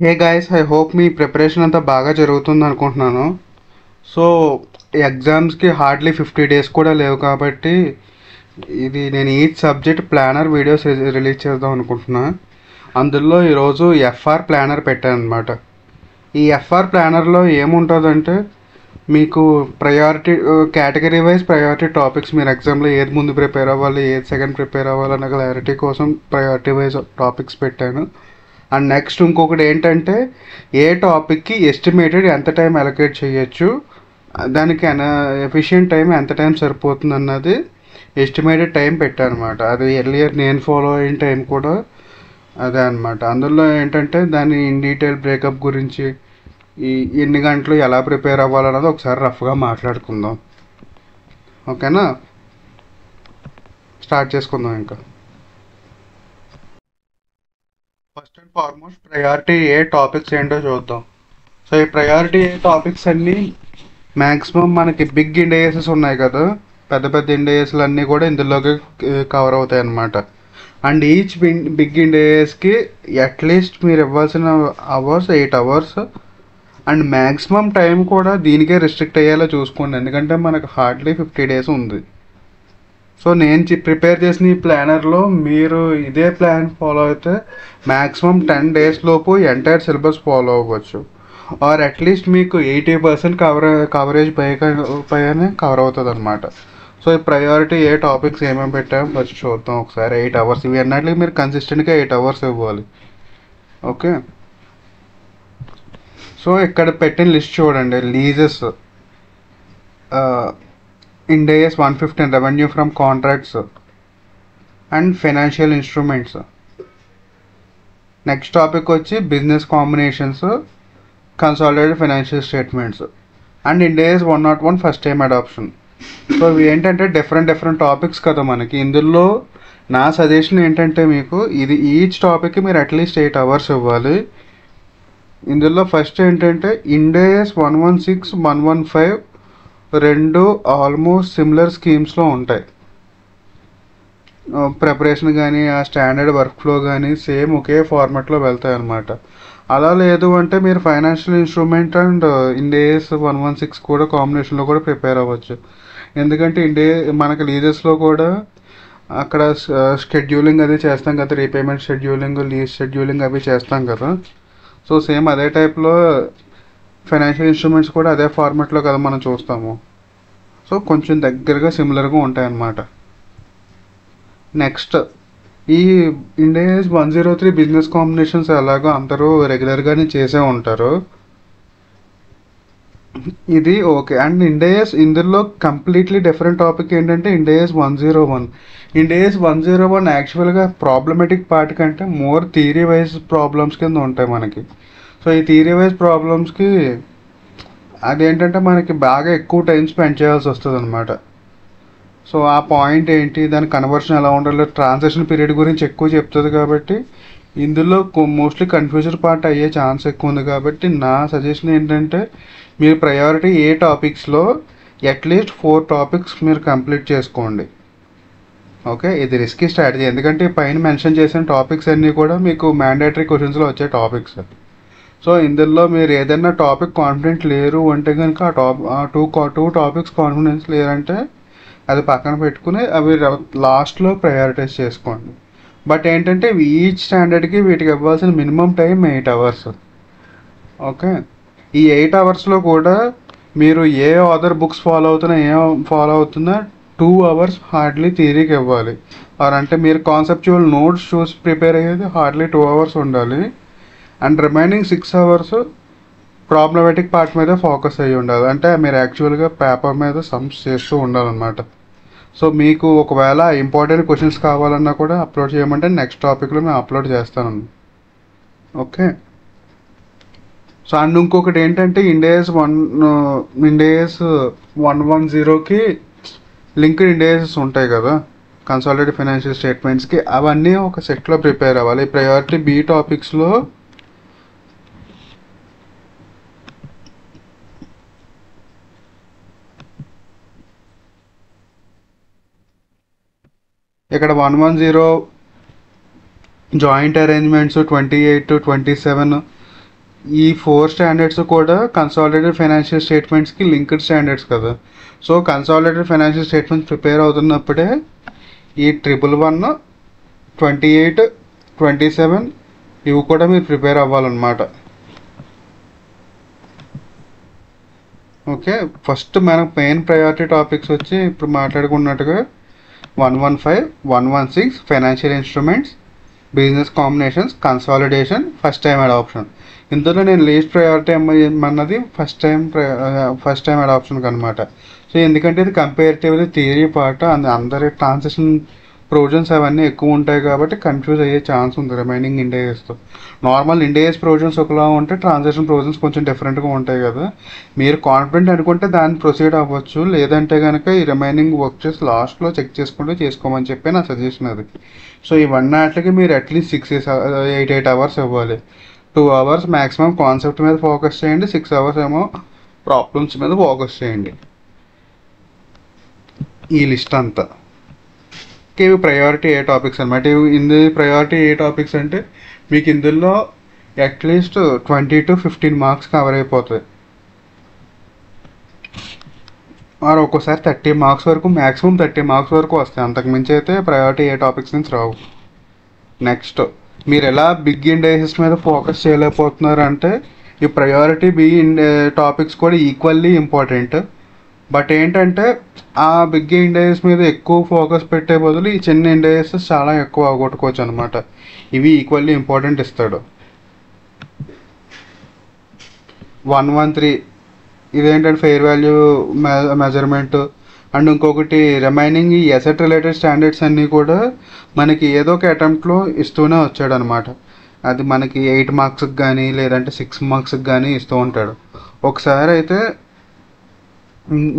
Hey guys, I hope me preparation అంతా బాగా జరుగుతుంది అనుకుంటున్నాను. సో ఎగ్జామ్స్కి హార్డ్లీ 50 డేస్ కూడా లేవు కాబట్టి ఇది నేను each subject planner videos release చేద్దాం అనుకుంటున్నా. అందులో ఈరోజు ఎఫ్ఆర్ ప్లానర్ పెట్టాను అనమాట. ఈ ఎఫ్ఆర్ ప్లానర్లో ఏముంటుందంటే మీకు priority category wise priority topics, మీరు ఎగ్జామ్లో ఏది ముందు ప్రిపేర్ అవ్వాలి, ఏది సెకండ్ ప్రిపేర్ అవ్వాలన్న క్లారిటీ కోసం ప్రయారిటీ వైజ్ టాపిక్స్ పెట్టాను. అండ్ నెక్స్ట్ ఇంకొకటి ఏంటంటే ఏ టాపిక్కి ఎస్టిమేటెడ్ ఎంత టైం అలొకేట్ చేయొచ్చు, దానికి ఎఫిషియెంట్ టైం ఎంత టైం సరిపోతుంది అన్నది ఎస్టిమేటెడ్ టైం పెట్టానమాట. అది ఎర్లియర్ నేను ఫాలో అయిన టైం కూడా అదే అనమాట. అందులో ఏంటంటే దాని ఇన్ డీటెయిల్ బ్రేకప్ గురించి, ఈ ఎన్ని గంటలు ఎలా ప్రిపేర్ అవ్వాలన్నది ఒకసారి రఫ్గా మాట్లాడుకుందాం. ఓకేనా, స్టార్ట్ చేసుకుందాం. ఇంకా first and foremost priority A topics ఏంటో చూద్దాం. సో ఈ ప్రయారిటీ ఏ టాపిక్స్ అన్నీ మ్యాక్సిమం మనకి బిగ్ ఇండేసెస్ ఉన్నాయి కదా, పెద్ద పెద్ద ఇండేసెస్లు అన్నీ కూడా ఇందులోకి కవర్ అవుతాయి అన్నమాట. అండ్ ఈచ్ బిగ్ ఇండేస్కి అట్లీస్ట్ మీరు ఇవ్వాల్సిన hours 8 hours. And maximum time కూడా దీనికే రిస్ట్రిక్ట్ అయ్యేలా చూసుకోండి, ఎందుకంటే మనకు హార్డ్లీ 50 డేస్ ఉంది. సో నేను ప్రిపేర్ చేసిన ఈ ప్లానర్లో మీరు ఇదే ప్లాన్ ఫాలో అయితే మ్యాక్సిమం 10 డేస్ లోపు ఎంటైర్ సిలబస్ ఫాలో అవ్వచ్చు. ఆర్ అట్లీస్ట్ మీకు 80% కవరేజ్ పైనే కవర్ అవుతుంది అనమాట. సో ఈ ప్రయారిటీ ఏ టాపిక్స్ ఏమేమి పెట్టామో ఫస్ట్ చూద్దాం ఒకసారి. 8 అవర్స్ ఇవి అన్నట్లకి మీరు కన్సిస్టెంట్గా 8 అవర్స్ ఇవ్వాలి. ఓకే, సో ఇక్కడ పెట్టిన లిస్ట్ చూడండి. Leases Ind AS 115 revenue from contracts and financial instruments. Next topic వచ్చి business combinations, consolidated financial statements and Ind AS 101 first time adoption. So ఇవి ఏంటంటే డిఫరెంట్ టాపిక్స్ కదా మనకి. ఇందులో నా సజెషన్ ఏంటంటే మీకు ఇది ఈచ్ టాపిక్కి మీరు అట్లీస్ట్ 8 అవర్స్ ఇవ్వాలి. ఇందులో ఫస్ట్ ఏంటంటే Ind AS 116, 115 రెండు ఆల్మోస్ట్ సిమిలర్ స్కీమ్స్లో ఉంటాయి. ప్రిపరేషన్ కానీ ఆ స్టాండర్డ్ వర్క్ ఫ్లో కానీ సేమ్ ఒకే ఫార్మాట్లో వెళ్తాయి అన్నమాట. అలా లేదు అంటే మీరు financial instrument and Ind AS 116 కూడా కాంబినేషన్లో కూడా ప్రిపేర్ అవ్వచ్చు. ఎందుకంటే మనకి లీజెస్లో కూడా అక్కడ షెడ్యూలింగ్ అది చేస్తాం కదా, రీపేమెంట్ షెడ్యూలింగ్, లీజ్ షెడ్యూలింగ్ అవి చేస్తాం కదా. సో సేమ్ అదే టైప్లో ఫైనాన్షియల్ ఇన్స్ట్రుమెంట్స్ కూడా అదే ఫార్మాట్లో కదా మనం చూస్తాము. సో కొంచెం దగ్గరగా సిమిలర్గా ఉంటాయి అన్నమాట. నెక్స్ట్ ఈ Ind AS 103 బిజినెస్ కాంబినేషన్స్ ఎలాగో అందరూ రెగ్యులర్గానే చేసే ఉంటారు, ఇది ఓకే. అండ్ Ind AS ఇందులో కంప్లీట్లీ డిఫరెంట్ టాపిక్ ఏంటంటే Ind AS 101. Ind AS 101 యాక్చువల్గా ప్రాబ్లమెటిక్ పార్ట్ కంటే మోర్ థియరీ వైజ్ ప్రాబ్లమ్స్ కింద ఉంటాయి మనకి. సో ఈ థియరీ వైజ్ ప్రాబ్లమ్స్కి అదేంటంటే మనకి బాగా ఎక్కువ టైం స్పెండ్ చేయాల్సి వస్తుంది అనమాట. సో ఆ పాయింట్ ఏంటి, దాని కన్వర్షన్ ఎలా ఉండాలి, ట్రాన్సాక్షన్ పీరియడ్ గురించి ఎక్కువ చెప్తుంది కాబట్టి ఇందులో మోస్ట్లీ కన్ఫ్యూజన్ పార్ట్ అయ్యే ఛాన్స్ ఎక్కువ ఉంది. కాబట్టి నా సజెషన్ ఏంటంటే మీరు ప్రయారిటీ ఏ టాపిక్స్లో అట్లీస్ట్ 4 టాపిక్స్ మీరు కంప్లీట్ చేసుకోండి. ఓకే, ఇది రిస్కీ స్ట్రాటజీ, ఎందుకంటే పైన మెన్షన్ చేసిన టాపిక్స్ అన్నీ కూడా మీకు మ్యాండేటరీ క్వశ్చన్స్లో వచ్చే టాపిక్స్. సో ఇందులో మీరు ఏదైనా టాపిక్ కాన్ఫిడెంట్ లేరు అంటే కనుక ఆ టూ టాపిక్స్ కాన్ఫిడెన్స్ లేరంటే అది పక్కన పెట్టుకుని అవి లాస్ట్లో ప్రయారిటైజ్ చేసుకోండి. బట్ ఏంటంటే ఈచ్ స్టాండర్డ్కి వీటికి ఇవ్వాల్సిన మినిమం టైం 8 అవర్స్. ఓకే, ఈ 8 అవర్స్లో కూడా మీరు ఏ ఆథర్ బుక్స్ ఫాలో అవుతున్నా 2 అవర్స్ హార్డ్లీ థియరీకి ఇవ్వాలి. అంటే మీరు కాన్సెప్చువల్ నోట్స్ చూసి ప్రిపేర్ అయ్యేది హార్డ్లీ 2 అవర్స్ ఉండాలి. And remaining 6 hours problematic part మీద ఫోకస్ అయ్యి ఉండాలి. అంటే మీరు యాక్చువల్గా పేపర్ మీద సమ్స్ చేస్తూ ఉండాలన్నమాట. సో మీకు ఒకవేళ ఇంపార్టెంట్ క్వశ్చన్స్ కావాలన్నా కూడా అప్లోడ్ చేయమంటే నెక్స్ట్ టాపిక్లో మేము అప్లోడ్ చేస్తాను. ఓకే, సో అండ్ ఇంకొకటి ఏంటంటే Ind AS 110కి లింక్డ్ Ind AS ఉంటాయి కదా, కన్సాలిడేటెడ్ ఫైనాన్షియల్ స్టేట్మెంట్స్కి, అవన్నీ ఒక సెట్లో ప్రిపేర్ అవ్వాలి. ప్రయారిటీ బి టాపిక్స్లో ఇక్కడ 110 జాయింట్ అరేంజ్మెంట్స్ 28 to 27 ఈ 4 స్టాండర్డ్స్ కూడా కన్సాలిడేటెడ్ ఫైనాన్షియల్ స్టేట్మెంట్స్కి లింక్డ్ స్టాండర్డ్స్ కదా. So consolidated financial statements prepare అవుతున్నప్పుడే ఈ 111, 28, 27 ఇవి కూడా మీరు ప్రిపేర్ అవ్వాలన్నమాట. ఓకే, ఫస్ట్ మనకు మెయిన్ ప్రయారిటీ టాపిక్స్ వచ్చి ఇప్పుడు మాట్లాడుకున్నట్టుగా 115, 116 financial instruments, business combinations, consolidation, first time adoption. ఇందులో నేను లీస్ట్ ప్రయారిటీ అన్నది ఫస్ట్ టైం అడాప్షన్కి అనమాట. సో ఎందుకంటే ఇది కంపేరిటివ్లీ థియరీ పార్ట్, అందరి ట్రాన్సాక్షన్ ప్రొవిజన్స్ అవన్నీ ఎక్కువ ఉంటాయి కాబట్టి కన్ఫ్యూజ్ అయ్యే ఛాన్స్ ఉంది రిమైనింగ్ ఇండియాస్తో. నార్మల్ ఇండియాస్ ప్రొవిజన్స్ ఒకలా ఉంటే ట్రాన్సాక్షన్ ప్రొవిజన్స్ కొంచెం డిఫరెంట్గా ఉంటాయి కదా. మీరు కాన్ఫిడెంట్ అనుకుంటే దాన్ని ప్రొసీడ్ అవ్వచ్చు, లేదంటే కనుక ఈ రిమైనింగ్ వర్క్ చేసి లాస్ట్లో చెక్ చేసుకుంటూ చేసుకోమని చెప్పి నా సజెషన్ అది. సో ఈ 1 నాట్లకి మీరు అట్లీస్ట్ 8 అవర్స్ ఇవ్వాలి. 2 అవర్స్ మ్యాక్సిమం కాన్సెప్ట్ మీద ఫోకస్ చేయండి, 6 అవర్స్ ఏమో ప్రాబ్లమ్స్ మీద ఫోకస్ చేయండి. ఈ లిస్ట్ అంతా ఇవి ప్రయారిటీ ఏ టాపిక్స్ అనమాట. ఇవి ప్రయారిటీ ఏ టాపిక్స్ అంటే మీకు ఇందులో అట్లీస్ట్ 20 to 15 మార్క్స్ కవర్ అయిపోతాయి. ఆర్ ఒక్కోసారి 30 మార్క్స్ వరకు, మ్యాక్సిమం 30 మార్క్స్ వరకు వస్తాయి. అంతకుమించి అయితే ప్రయారిటీ ఏ టాపిక్స్ నుంచి రావు. నెక్స్ట్, మీరు ఎలా బిగ్ ఇండెక్సెస్ మీద ఫోకస్ చేయలేకపోతున్నారు అంటే ఈ ప్రయారిటీ బి టాపిక్స్ కూడా ఈక్వల్లీ ఇంపార్టెంట్. బట్ ఏంటంటే ఆ బిగ్ ఇండెక్సెస్ మీద ఎక్కువ ఫోకస్ పెట్టే బదులు ఈ చిన్న ఇండెక్సెస్ చాలా ఎక్కువ అవగొట్టుకోవచ్చు అనమాట. ఇవి ఈక్వల్లీ ఇంపార్టెంట్ ఇస్తాడు. 113 ఇదేంటంటే ఫెయిర్ వాల్యూ మెజర్మెంట్. అండ్ ఇంకొకటి రిమైనింగ్ ఈ అసెట్ రిలేటెడ్ స్టాండర్డ్స్ అన్నీ కూడా మనకి ఏదో ఒక అటెంప్ట్లో ఇస్తూనే వచ్చాడు అనమాట. అది మనకి 8 మార్క్స్కి కానీ లేదంటే 6 మార్క్స్కి కానీ ఇస్తూ ఉంటాడు. ఒకసారి అయితే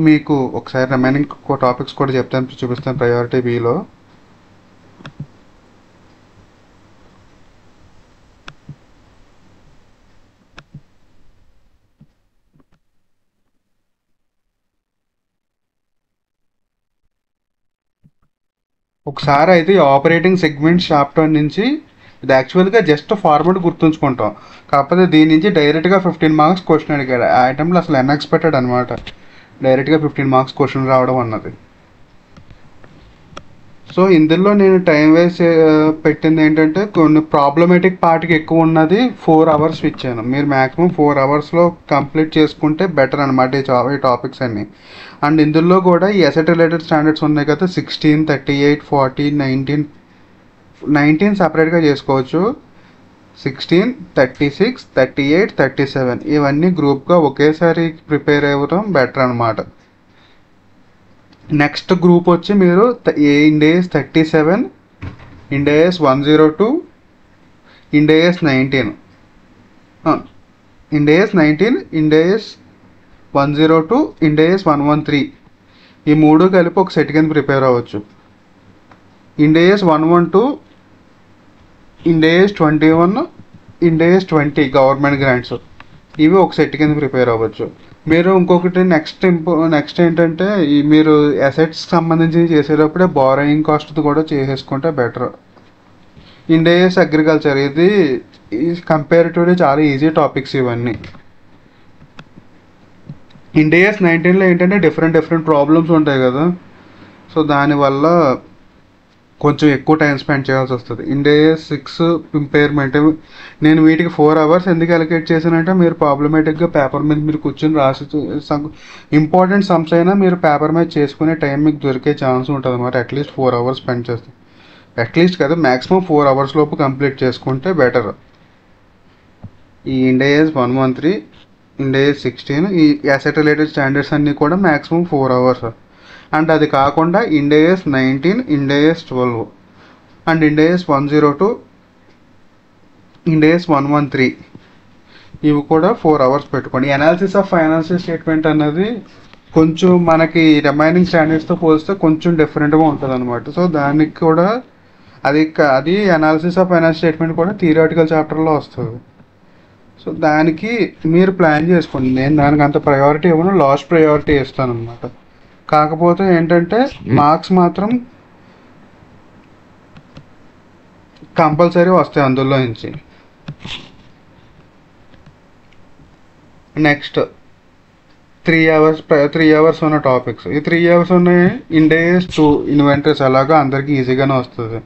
మీకు ఒకసారి రిమైనింగ్ టాపిక్స్ కూడా చెప్తాను, చూపిస్తాను ప్రయారిటీ బిలో. ఒకసారి అయితే ఈ ఆపరేటింగ్ సెగ్మెంట్ చాప్టర్ నుంచి ఇది యాక్చువల్గా జస్ట్ ఫార్వర్డ్ గుర్తుంచుకుంటాం, కాకపోతే దీని నుంచి డైరెక్ట్గా 15 మార్క్స్ క్వశ్చన్ అడిగాడు. ఆ ఐటెంలో అసలు అన్ఎక్స్పెక్టెడ్ అనమాట డైరెక్ట్గా 15 మార్క్స్ క్వశ్చన్ రావడం అన్నది. సో ఇందులో నేను టైం వేస్ట్ పెట్టింది ఏంటంటే కొన్ని ప్రాబ్లమేటిక్ పార్ట్కి ఎక్కువ ఉన్నది 4 అవర్స్ ఇచ్చాను. మీరు మ్యాక్సిమం 4 అవర్స్లో కంప్లీట్ చేసుకుంటే బెటర్ అనమాట ఈ టాపిక్స్ అన్నీ. అండ్ ఇందులో కూడా ఈ అసెట్ రిలేటెడ్ స్టాండర్డ్స్ ఉన్నాయి కదా, 16, 38, 40, 19 సపరేట్గా చేసుకోవచ్చు. 16, 36, 38, 37 ఇవన్నీ గ్రూప్గా ఒకేసారి ప్రిపేర్ అవ్వడం బెటర్ అనమాట. నెక్స్ట్ గ్రూప్ వచ్చి మీరు ఇండేస్ 37, ఇండేస్ 102, ఇండేస్ 19, ఇండేస్ 19, ఇండేస్ 102, ఇండేస్ 113 ఈ 3 కలిపి ఒక సెట్ కింద ప్రిపేర్ అవ్వచ్చు. ఇండేస్ 112, ఇండేస్ 21, ఇండేస్ 20 గవర్నమెంట్ గ్రాంట్స్ ఇవి ఒక సెట్ కింద ప్రిపేర్ అవ్వచ్చు. మీరు ఇంకొకటి నెక్స్ట్ ఏంటంటే మీరు అసెట్స్ సంబంధించి చేసేటప్పుడే బారోయింగ్ కాస్ట్ కూడా చేసేసుకుంటే బెటర్. ఇండేస్ అగ్రికల్చర్ ఇది కంపారిటివ్లీ చాలా ఈజీ టాపిక్స్ ఇవన్నీ. ఇండేస్ 19లో ఏంటంటే డిఫరెంట్ ప్రాబ్లమ్స్ ఉంటాయి కదా, సో దానివల్ల కొంచెం ఎక్కువ టైం స్పెండ్ చేయాల్సి వస్తుంది. ఇండేస్ 6 ఇంపైర్మెంట్ నేను వీటికి 4 అవర్స్ ఎందుకు అలొకేట్ చేశానంటే మీరు ప్రాబ్లమేటిక్గా పేపర్ మీద మీరు కూర్చొని రాసి ఇంపార్టెంట్ సమ్స్ అయినా మీరు పేపర్ మీద చేసుకునే టైం మీకు దొరికే ఛాన్స్ ఉంటుంది అన్నమాట. అట్లీస్ట్ 4 అవర్స్ స్పెండ్ చేస్తాం, అట్లీస్ట్ కదా మ్యాక్సిమం 4 అవర్స్ లోపు కంప్లీట్ చేసుకుంటే బెటర్. ఈ ఇండేస్ 113, ఇండేస్ 16 ఈ అసెట్ రిలేటెడ్ స్టాండర్డ్స్ అన్నీ కూడా మ్యాక్సిమం 4 అవర్స్. అండ్ అది కాకుండా ఇండేస్ 19, ఇండేస్ 12 అండ్ ఇండేస్ 102, ఇండేస్ 113 ఇవి కూడా 4 అవర్స్ పెట్టుకోండి. అనాలిసిస్ ఆఫ్ ఫైనాన్షియల్ స్టేట్మెంట్ అన్నది కొంచెం మనకి రిమైనింగ్ స్టాండర్డ్స్తో పోలిస్తే కొంచెం డిఫరెంట్గా ఉంటుంది అనమాట. సో దానికి కూడా అది అనాలిసిస్ ఆఫ్ ఫైనాన్షియల్ స్టేట్మెంట్ కూడా థియరిటికల్ చాప్టర్లో వస్తుంది. సో దానికి మీరు ప్లాన్ చేసుకోండి. నేను దానికి అంత ప్రయారిటీ ఇవ్వను, లాస్ట్ ప్రయారిటీ ఇస్తాను అనమాట. కాకపోతే ఏంటంటే మార్క్స్ మాత్రం కంపల్సరీ వస్తాయి అందులో నుంచి. నెక్స్ట్ 3 అవర్స్ ఉన్న టాపిక్స్. ఈ 3 అవర్స్ ఉన్నాయి. ఇండేస్ 2 ఇన్వెంటరీస్ అలాగా అందరికీ ఈజీగానే వస్తుంది.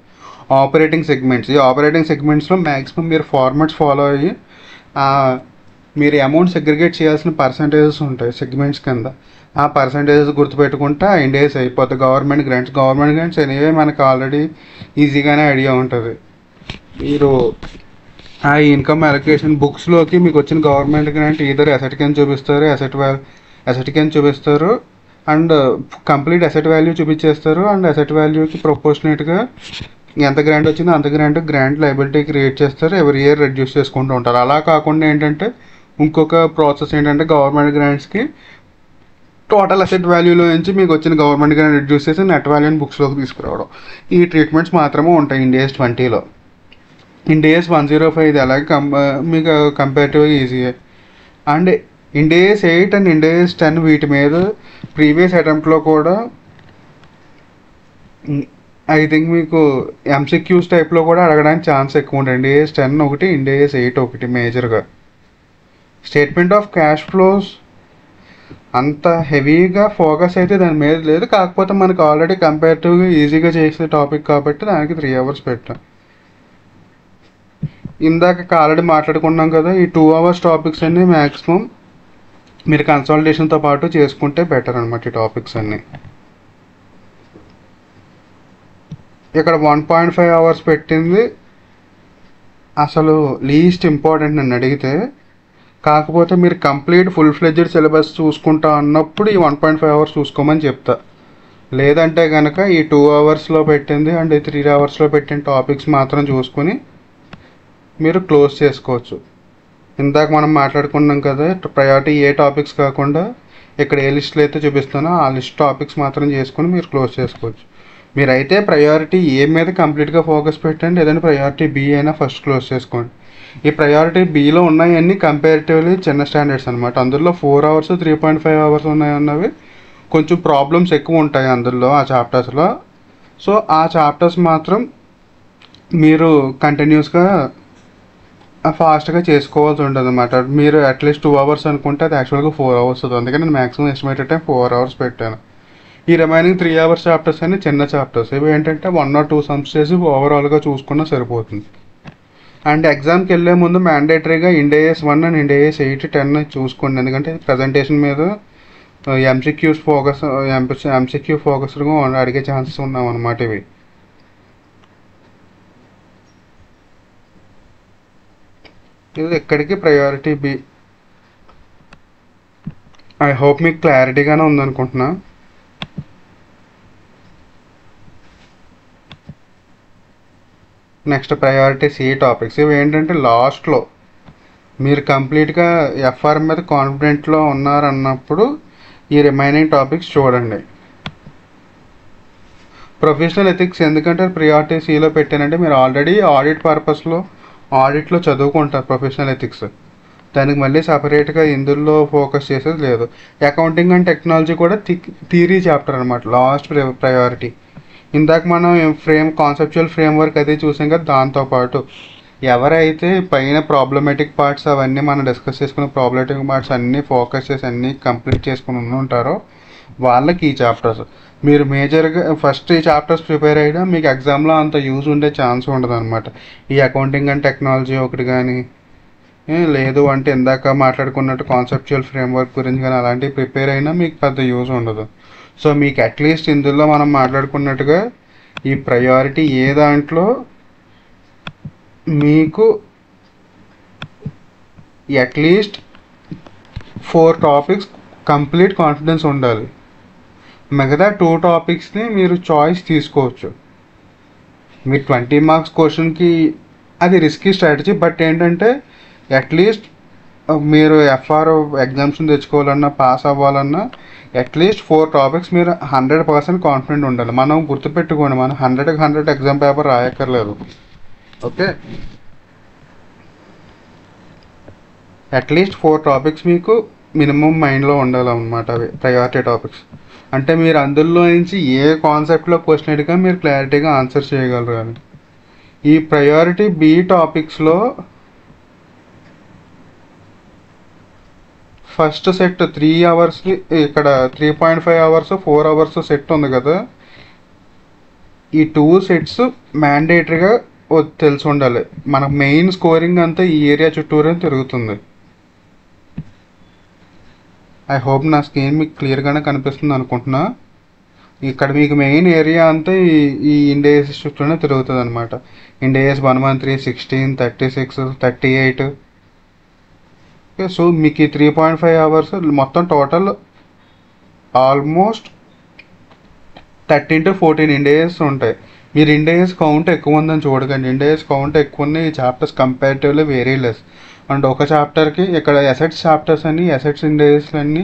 ఆపరేటింగ్ సెగ్మెంట్స్, ఈ ఆపరేటింగ్ సెగ్మెంట్స్లో మ్యాక్సిమం మీరు ఫార్మాట్స్ ఫాలో అయ్యి మీరు అమౌంట్ సెగ్రిగేట్ చేయాల్సిన పర్సంటేజెస్ ఉంటాయి సెగ్మెంట్స్ కింద. ఆ పర్సంటేజెస్ గుర్తుపెట్టుకుంటే ఆ ఇండేస్ అయిపోతుంది. గవర్నమెంట్ గ్రాంట్స్ ఎనీవే మనకు ఆల్రెడీ ఈజీగానే ఐడియా ఉంటుంది. మీరు ఆ ఇన్కమ్ అలొకేషన్ బుక్స్లోకి మీకు వచ్చిన గవర్నమెంట్ గ్రాంట్ ఈధర్ అసెట్ కింద చూపిస్తారు, అసెట్ కింద చూపిస్తారు, అండ్ కంప్లీట్ అసెట్ వాల్యూ చూపించేస్తారు. అండ్ అసెట్ వాల్యూకి ప్రొపోర్షనేట్గా ఎంత గ్రాంట్ వచ్చిందో అంత గ్రాంట్ లయబిలిటీ క్రియేట్ చేస్తారు. ఎవ్రీ ఇయర్ రెడ్యూస్ చేసుకుంటూ ఉంటారు. అలా కాకుండా ఏంటంటే ఇంకొక ప్రాసెస్ ఏంటంటే గవర్నమెంట్ గ్రాంట్స్కి టోటల్ అసెట్ వాల్యూలో నుంచి మీకు వచ్చిన గవర్నమెంట్ గ్రాంట్ రెడ్యూస్ చేసి నెట్ వాల్యూని బుక్స్లోకి తీసుకురావడం. ఈ ట్రీట్మెంట్స్ మాత్రమే ఉంటాయి ఇండియాస్ 20లో. ఇండియాస్ 105 ఇది అలాగే మీకు కంపేరిటివ్గా ఈజీయే. అండ్ ఇండియాస్ 8 అండ్ ఇండియాస్ 10 వీటి మీద ప్రీవియస్ అటెంప్ట్లో కూడా ఐ థింక్ మీకు ఎంసీక్యూస్ టైప్లో కూడా అడగడానికి ఛాన్స్ ఎక్కువ ఉంటుంది. ఇండియాస్ 10 ఒకటి, ఇండియాస్ 8 ఒకటి మేజర్గా. స్టేట్మెంట్ ఆఫ్ క్యాష్ ఫ్లోస్ అంత హెవీగా ఫోకస్ అయితే దాని మీద లేదు. కాకపోతే మనకు ఆల్రెడీ కంపేరిటివ్గా ఈజీగా చేసే టాపిక్ కాబట్టి దానికి 3 అవర్స్ పెట్టాం. ఇందాక ఆల్రెడీ మాట్లాడుకున్నాం కదా, ఈ 2 అవర్స్ టాపిక్స్ అన్నీ మ్యాక్సిమం మీరు కన్సల్టేషన్తో పాటు చేసుకుంటే బెటర్ అనమాట. ఈ టాపిక్స్ అన్నీ ఇక్కడ 1.5 అవర్స్ పెట్టింది అసలు లీస్ట్ ఇంపార్టెంట్ నన్ను అడిగితే. కాకపోతే మీరు కంప్లీట్ ఫుల్ ఫ్లెడ్జెడ్ సిలబస్ చూసుకుంటా అన్నప్పుడు ఈ 1.5 అవర్స్ చూసుకోమని చెప్తా. లేదంటే కనుక ఈ 2 అవర్స్లో పెట్టింది అండ్ 3 అవర్స్లో పెట్టిన టాపిక్స్ మాత్రం చూసుకొని మీరు క్లోజ్ చేసుకోవచ్చు. ఇందాక మనం మాట్లాడుకున్నాం కదా, ప్రయారిటీ ఏ టాపిక్స్ కాకుండా ఇక్కడ ఏ లిస్ట్లో అయితే చూపిస్తానో ఆ లిస్ట్ టాపిక్స్ మాత్రం చేసుకొని మీరు క్లోజ్ చేసుకోవచ్చు. మీరైతే ప్రయారిటీ ఏ మీద కంప్లీట్గా ఫోకస్ పెట్టండి, లేదంటే ప్రయారిటీ బి అయినా ఫస్ట్ క్లోజ్ చేసుకోండి. ఈ ప్రయారిటీ బిలో ఉన్నాయన్నీ కంపారిటివ్లీ చిన్న స్టాండర్డ్స్ అనమాట. అందులో 4 అవర్స్ 3.5 అవర్స్ ఉన్నాయన్నవి కొంచెం ప్రాబ్లమ్స్ ఎక్కువ ఉంటాయి అందులో ఆ చాప్టర్స్లో. సో ఆ చాప్టర్స్ మాత్రం మీరు కంటిన్యూస్గా ఫాస్ట్గా చేసుకోవాల్సి ఉంటుంది అనమాట. మీరు అట్లీస్ట్ 2 అవర్స్ అనుకుంటే అది యాక్చువల్గా 4 అవర్స్ అవుతుంది. అందుకని నేను మ్యాక్సిమం ఎస్టిమేటెడ్ టైం 4 అవర్స్ పెట్టాను. ఈ రిమైనింగ్ 3 అవర్స్ చాప్టర్స్ అన్ని చిన్న చాప్టర్స్. ఇవి ఏంటంటే 1 or 2 సమ్స్ చేసి ఓవరాల్గా చూసుకున్నా సరిపోతుంది. అండ్ ఎగ్జామ్కి వెళ్ళే ముందు మ్యాండేటరీగా ఇండియాస్ 1 అండ్ ఇండియాస్ 8, 10 చూసుకోండి. ఎందుకంటే ప్రజెంటేషన్ మీద ఎంసీక్యూ ఫోకస్గా అడిగే ఛాన్సెస్ ఉన్నాం అన్నమాట. ఇవి ఇది ఎక్కడికి ప్రయారిటీ బి. ఐ హోప్ మీకు క్లారిటీగానే ఉందనుకుంటున్నా. Next priority C topics. ఇవి ఏంటంటే లాస్ట్లో మీరు కంప్లీట్గా ఎఫ్ఆర్ మీద కాన్ఫిడెంట్లో ఉన్నారన్నప్పుడు ఈ రిమైనింగ్ టాపిక్స్ చూడండి. ప్రొఫెషనల్ ఎథిక్స్ ఎందుకంటే ప్రియారిటీ సిలో పెట్టానంటే మీరు ఆల్రెడీ ఆడిట్లో చదువుకుంటారు ప్రొఫెషనల్ ఎథిక్స్. దానికి మళ్ళీ సపరేట్గా ఇందులో ఫోకస్ చేసేది లేదు. అకౌంటింగ్ అండ్ టెక్నాలజీ కూడా థియరీ చాప్టర్ అనమాట, లాస్ట్ ప్రయారిటీ. ఇందాక మనం కాన్సెప్చువల్ ఫ్రేమ్వర్క్ అది చూసాం కదా, దాంతోపాటు ఎవరైతే పైన ప్రాబ్లమేటిక్ పార్ట్స్ అవన్నీ మనం డిస్కస్ చేసుకున్న ప్రాబ్లమేటిక్ పార్ట్స్ అన్నీ ఫోకస్ చేసి అన్నీ కంప్లీట్ చేసుకుని ఉంటారో వాళ్ళకి ఈ చాప్టర్స్. మీరు మేజర్గా ఫస్ట్ ఈ చాప్టర్స్ ప్రిపేర్ అయ్యడం మీకు ఎగ్జామ్లో అంత యూజ్ ఉండే ఛాన్స్ ఉండదు అనమాట. ఈ అకౌంటింగ్ అండ్ టెక్నాలజీ ఒకటి కానీ లేదు అంటే ఇందాక మాట్లాడుకున్నట్టు కాన్సెప్చువల్ ఫ్రేమ్వర్క్ గురించి కానీ అలాంటివి ప్రిపేర్ అయినా మీకు పెద్ద యూజ్ ఉండదు. సో మీకు అట్లీస్ట్ ఇందులో మనం మాట్లాడుకున్నట్టుగా ఈ ప్రయారిటీ ఏ దాంట్లో మీకు అట్లీస్ట్ 4 టాపిక్స్ కంప్లీట్ కాన్ఫిడెన్స్ ఉండాలి. మిగతా 2 టాపిక్స్ని మీరు చాయిస్ తీసుకోవచ్చు. మీరు 20 మార్క్స్ క్వశ్చన్కి అది రిస్కీ స్ట్రాటజీ. బట్ ఏంటంటే అట్లీస్ట్ మీరు ఎఫ్ఆర్ ఎగ్జామ్స్ని తెచ్చుకోవాలన్నా పాస్ అవ్వాలన్నా అట్లీస్ట్ 4 టాపిక్స్ మీరు 100% కాన్ఫిడెంట్ ఉండాలి. మనం గుర్తుపెట్టుకోండి, మనం 100కి 100 ఎగ్జామ్ పేపర్ రాయక్కర్లేదు. ఓకే, అట్లీస్ట్ 4 టాపిక్స్ మీకు మినిమం మైండ్లో ఉండాలన్నమాట. అవి ప్రయారిటీ టాపిక్స్ అంటే మీరు అందులో నుంచి ఏ కాన్సెప్ట్లో క్వశ్చన్ అడిగా మీరు క్లారిటీగా ఆన్సర్ చేయగలరు. అని ఈ ప్రయారిటీ బి టాపిక్స్లో ఫస్ట్ సెట్ 3 అవర్స్, ఇక్కడ 3.5 అవర్స్ 4 అవర్స్ సెట్ ఉంది కదా, ఈ 2 సెట్స్ మ్యాండేటరీగా తెలిసి ఉండాలి. మన మెయిన్ స్కోరింగ్ అంతా ఈ ఏరియా చుట్టూరే తిరుగుతుంది. ఐ హోప్ నా స్క్రీన్ మీకు క్లియర్గానే కనిపిస్తుంది అనుకుంటున్నా. ఇక్కడ మీకు మెయిన్ ఏరియా అంతా ఈ ఇండేస్ చుట్టూనే తిరుగుతుంది అనమాట. ఇండేస్ 113, 16, 36, 38. ఓకే, సో మీకు ఈ 3.5 అవర్స్ మొత్తం టోటల్ ఆల్మోస్ట్ 13 to 14 ఇండేస్ ఉంటాయి. మీరు ఇండేస్ కౌంట్ ఎక్కువ ఉందని చూడకండి. ఇండేస్ కౌంట్ ఎక్కువ ఉన్నాయి ఈ chapters comparatively very less. And ఒక చాప్టర్కి ఇక్కడ అసెట్స్ చాప్టర్స్ అని అసెట్స్ ఇండేస్లన్నీ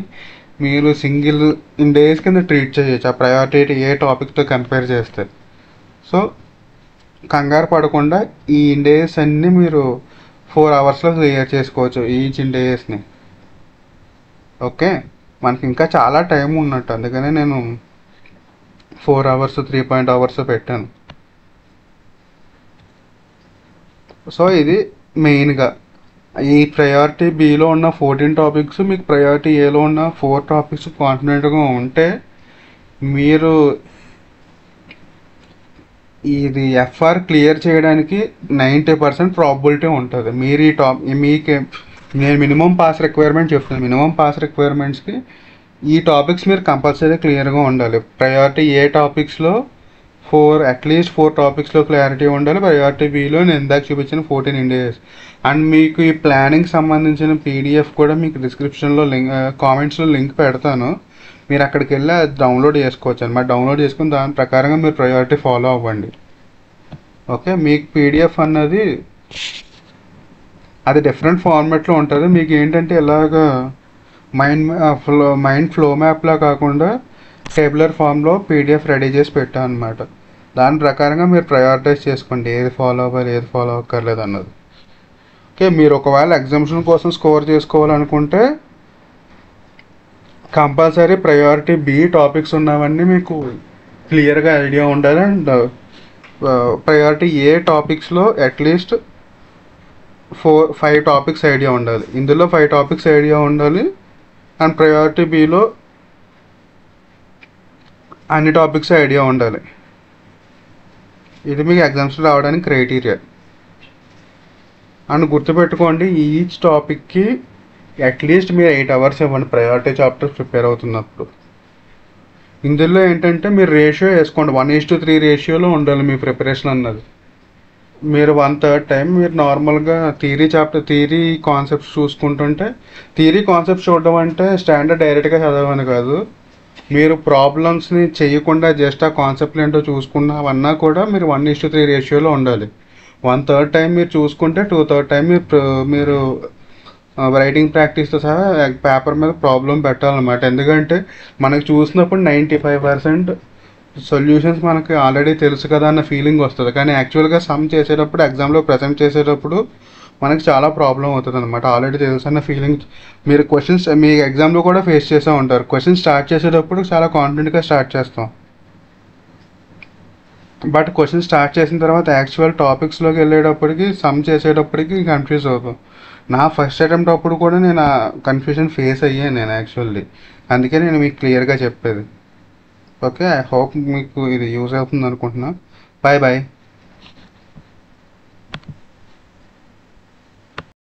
మీరు సింగిల్ ఇండేస్ కింద ట్రీట్ చేయొచ్చు ఆ ప్రయారిటీ ఏ టాపిక్తో కంపేర్ చేస్తే. సో కంగారు పడకుండా ఈ ఇండేస్ అన్నీ మీరు 4 అవర్స్లో క్లియర్ చేసుకోవచ్చు ఈచ్ ఇండేస్ని. ఓకే, మనకి ఇంకా చాలా టైం ఉన్నట్టు, అందుకనే నేను 4 అవర్స్ 3 అవర్స్ పెట్టాను. సో ఇది మెయిన్గా ఈ ప్రయారిటీ బిలో ఉన్న 14 టాపిక్స్ మీకు ప్రయారిటీ ఏలో ఉన్న 4 టాపిక్స్ కాన్ఫిడెంట్గా ఉంటే మీరు ఇది ఎఫ్ఆర్ క్లియర్ చేయడానికి 90% ప్రాబిలిటీ ఉంటుంది. మీరు ఈ మీకే నేను మినిమం పాస్ రిక్వైర్మెంట్ చెప్తాను. మినిమం పాస్ రిక్వైర్మెంట్స్కి ఈ టాపిక్స్ మీరు కంపల్సరీ క్లియర్గా ఉండాలి. ప్రయారిటీ ఏ టాపిక్స్లో అట్లీస్ట్ 4 టాపిక్స్లో క్లారిటీ ఉండాలి. ప్రయారిటీ బిలో నేను ఇందాక చూపించిన 14 ఇండేస్. అండ్ మీకు ఈ ప్లానింగ్ సంబంధించిన పీడిఎఫ్ కూడా మీకు డిస్క్రిప్షన్లో కామెంట్స్లో లింక్ పెడతాను. మీరు అక్కడికి వెళ్ళి అది డౌన్లోడ్ చేసుకోవచ్చు అనమాట. డౌన్లోడ్ చేసుకుని దాని ప్రకారంగా మీరు ప్రయారిటీ ఫాలో అవ్వండి. ఓకే, మీకు పీడిఎఫ్ అన్నది అది డిఫరెంట్ ఫార్మాట్లో ఉంటుంది. మీకు ఏంటంటే ఇలాగా మైండ్ ఫ్లో మ్యాప్లా కాకుండా టేబులర్ ఫామ్లో పీడిఎఫ్ రెడీ చేసి పెట్టాను అనమాట. దాని ప్రకారంగా మీరు ప్రయారిటైజ్ చేసుకోండి ఏది ఫాలో అవ్వాలి ఏది ఫాలో అవ్వక్కర్లేదు అన్నది. ఓకే, మీరు ఒకవేళ ఎగ్జామ్షన్ కోసం స్కోర్ చేసుకోవాలనుకుంటే కంపల్సరీ ప్రయారిటీ బి టాపిక్స్ ఉన్నవన్నీ మీకు క్లియర్గా ఐడియా ఉండాలి. అండ్ ప్రయారిటీ ఏ టాపిక్స్లో అట్లీస్ట్ 5 టాపిక్స్ ఐడియా ఉండాలి. ఇందులో 5 టాపిక్స్ ఐడియా ఉండాలి. అండ్ ప్రయారిటీ బిలో అన్ని టాపిక్స్ ఐడియా ఉండాలి. ఇది మీకు ఎగ్జామ్స్ రావడానికి క్రైటీరియా. అండ్ గుర్తుపెట్టుకోండి, ఈచ్ టాపిక్కి అట్లీస్ట్ మీరు 8 అవర్స్ ఇవ్వండి ప్రయారిటీ చాప్టర్స్ ప్రిపేర్ అవుతున్నప్పుడు. ఇందులో ఏంటంటే మీరు రేషియో వేసుకోండి, 1:3 రేషియోలో ఉండాలి మీ ప్రిపరేషన్ అన్నది. మీరు 1/3 టైం మీరు నార్మల్గా థియరీ కాన్సెప్ట్స్ చూసుకుంటుంటే, థియరీ కాన్సెప్ట్స్ చూడడం అంటే స్టాండర్డ్ డైరెక్ట్గా చదవని కాదు. మీరు ప్రాబ్లమ్స్ని చేయకుండా జస్ట్ ఆ కాన్సెప్ట్లు ఏంటో చూసుకున్నావన్నా కూడా మీరు 1:3 రేషియోలో ఉండాలి. 1/3 టైం మీరు చూసుకుంటే 2/3 టైం మీరు రైటింగ్ ప్రాక్టీస్తో సహా పేపర్ మీద ప్రాబ్లం పెట్టాలన్నమాట. ఎందుకంటే మనకు చూసినప్పుడు 95% సొల్యూషన్స్ మనకి ఆల్రెడీ తెలుసు కదా అన్న ఫీలింగ్ వస్తుంది. కానీ యాక్చువల్గా సమ్ చేసేటప్పుడు ఎగ్జామ్లో ప్రజెంట్ చేసేటప్పుడు మనకి చాలా ప్రాబ్లం అవుతుంది అనమాట. ఆల్రెడీ తెలుసు అన్న ఫీలింగ్ మీరు క్వశ్చన్స్ మీ ఎగ్జామ్లో కూడా ఫేస్ చేస్తూ ఉంటారు. క్వశ్చన్స్ స్టార్ట్ చేసేటప్పుడు చాలా కాన్ఫిడెంట్గా స్టార్ట్ చేస్తాం. బట్ క్వశ్చన్ స్టార్ట్ చేసిన తర్వాత యాక్చువల్ టాపిక్స్లోకి వెళ్ళేటప్పటికి సమ్ చేసేటప్పటికి కన్ఫ్యూజ్ అవుతాం. నా ఫస్ట్ అటెంప్ట్ అప్పుడు కూడా నేను ఆ కన్ఫ్యూజన్ ఫేస్ అయ్యాను నేను యాక్చువల్లీ. అందుకే నేను మీకు క్లియర్గా చెప్పేది. ఓకే, ఐ హోప్ మీకు ఇది యూజ్ అవుతుంది అనుకుంటున్నా. Bye bye.